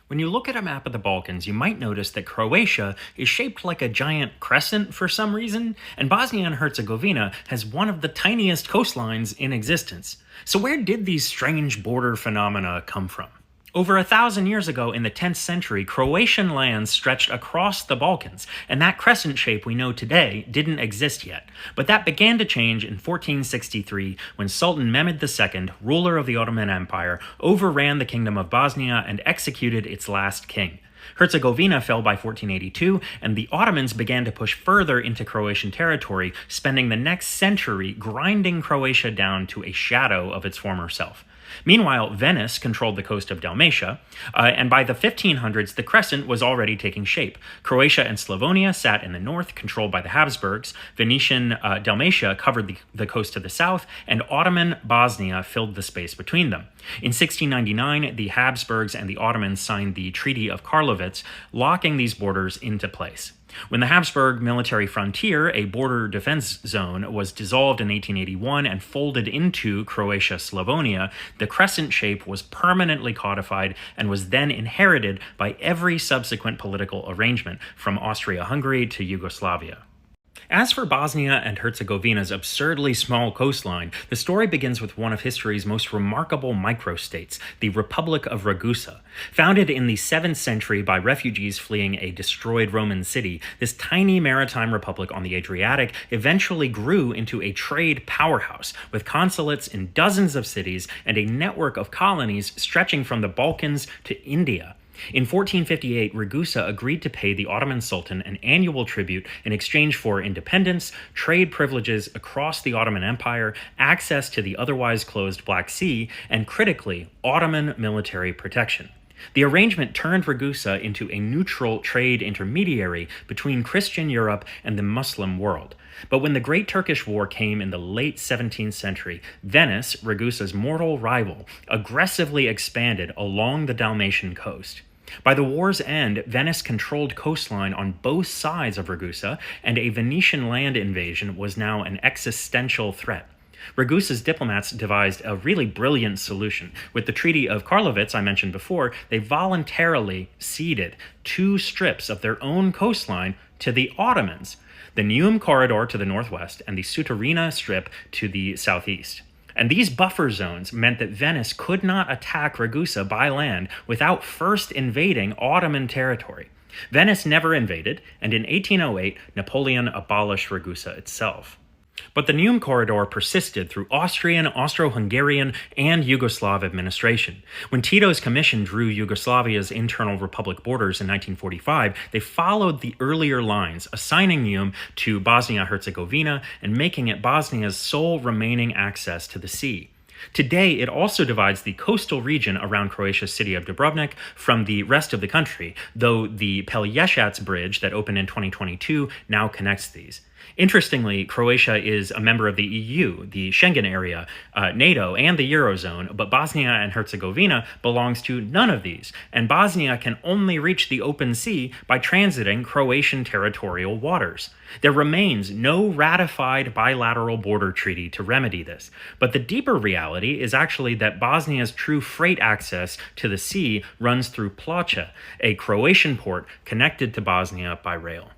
When you look at a map of the Balkans, you might notice that Croatia is shaped like a giant crescent for some reason, and Bosnia and Herzegovina has one of the tiniest coastlines in existence. So, where did these strange border phenomena come from? Over 1,000 years ago, in the 10th century, Croatian lands stretched across the Balkans, and that crescent shape we know today didn't exist yet. But that began to change in 1463 when Sultan Mehmed II, ruler of the Ottoman Empire, overran the Kingdom of Bosnia and executed its last king. Herzegovina fell by 1482, and the Ottomans began to push further into Croatian territory, spending the next century grinding Croatia down to a shadow of its former self. Meanwhile, Venice controlled the coast of Dalmatia, and by the 1500s, the crescent was already taking shape. Croatia and Slavonia sat in the north, controlled by the Habsburgs. Venetian Dalmatia covered the coast to the south, and Ottoman Bosnia filled the space between them. In 1699, the Habsburgs and the Ottomans signed the Treaty of Karlovitz, locking these borders into place. When the Habsburg military frontier, a border defense zone, was dissolved in 1881 and folded into Croatia-Slavonia, the crescent shape was permanently codified and was then inherited by every subsequent political arrangement, from Austria-Hungary to Yugoslavia. As for Bosnia and Herzegovina's absurdly small coastline, the story begins with one of history's most remarkable microstates, the Republic of Ragusa. Founded in the 7th century by refugees fleeing a destroyed Roman city, this tiny maritime republic on the Adriatic eventually grew into a trade powerhouse, with consulates in dozens of cities and a network of colonies stretching from the Balkans to India. In 1458, Ragusa agreed to pay the Ottoman Sultan an annual tribute in exchange for independence, trade privileges across the Ottoman Empire, access to the otherwise closed Black Sea, and critically, Ottoman military protection. The arrangement turned Ragusa into a neutral trade intermediary between Christian Europe and the Muslim world. But when the Great Turkish War came in the late 17th century, Venice, Ragusa's mortal rival, aggressively expanded along the Dalmatian coast. By the war's end, Venice controlled coastline on both sides of Ragusa, and a Venetian land invasion was now an existential threat. Ragusa's diplomats devised a really brilliant solution. With the Treaty of Karlovitz I mentioned before, they voluntarily ceded 2 strips of their own coastline to the Ottomans, the Neum corridor to the northwest and the Sutorina strip to the southeast. And these buffer zones meant that Venice could not attack Ragusa by land without first invading Ottoman territory. Venice never invaded, and in 1808, Napoleon abolished Ragusa itself. But the Neum corridor persisted through Austrian, Austro-Hungarian, and Yugoslav administration. When Tito's commission drew Yugoslavia's internal republic borders in 1945, they followed the earlier lines, assigning Neum to Bosnia-Herzegovina and making it Bosnia's sole remaining access to the sea. Today, it also divides the coastal region around Croatia's city of Dubrovnik from the rest of the country, though the Pelješac Bridge that opened in 2022 now connects these. Interestingly, Croatia is a member of the EU, the Schengen area, NATO, and the Eurozone, but Bosnia and Herzegovina belongs to none of these, and Bosnia can only reach the open sea by transiting Croatian territorial waters. There remains no ratified bilateral border treaty to remedy this, but the deeper reality is actually that Bosnia's true freight access to the sea runs through Ploče, a Croatian port connected to Bosnia by rail.